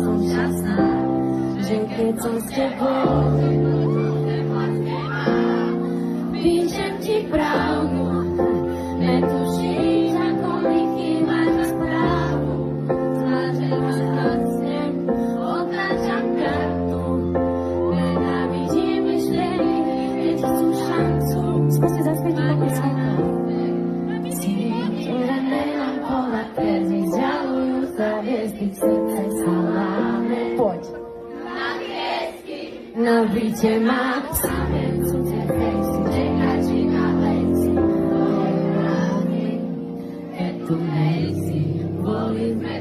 som šťastná, že keď som s tebou, píšem ti pravdu, netušíš, ako mi chýbaš na správu. Zvlášť, že vás hlasnem, odnášam kartu, nenávidím myšlienky, keď chcú šancu. Skúste zaspieť takú svetlo. Urané nám pola, terny vzdialujú sa hviezdy, srdce saláme. Poď. Na hviezdy. Nabíte ma same, cudzie fejsy, čekači na veci. Moje právny, keď tu nejsi, boli sme